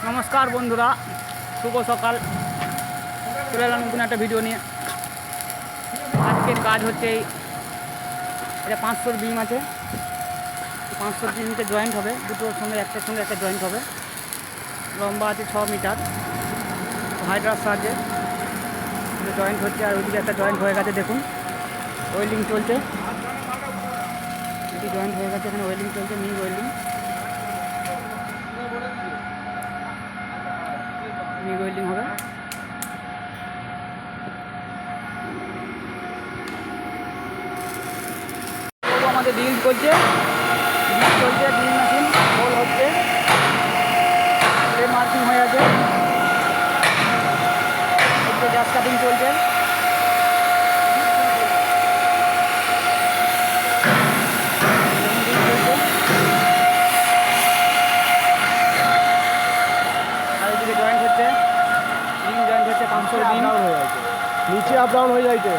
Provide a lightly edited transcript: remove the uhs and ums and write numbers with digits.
নমস্কার বন্ধুরা, শুভ সকাল। চলে এলাম নতুন একটা ভিডিও নিয়ে। আজকের কাজ হচ্ছে এটা 500 বিম আছে। 500 বিমতে জয়েন্ট হবে, দুটোর সঙ্গে একটার সঙ্গে একটা জয়েন্ট হবে। লম্বা আছে 6 মিটার। হাইড্রার সাহায্যে জয়েন্ট হচ্ছে। আর ওইদিকে একটা জয়েন্ট হয়ে গেছে, দেখুন ওয়েল্ডিং চলছে। এটি জয়েন্ট হয়ে গেছে, এখানে ওয়েল্ডিং চলছে, মিং ওয়েল্ডিং। মিং ওয়েল্ডিং হবে। আমাদের ড্রিল চলছে, ড্রিল মেশিন হোল হচ্ছে, মার্কিং হয়ে আছে, গ্যাস কাটিং চলছে। আর এদিকে জয়েন্ট হচ্ছে, রিং জয়েন্ট হচ্ছে, 500 রিং হয়ে যাচ্ছে, নিচে আপ ডাউন হয়ে যাইছে।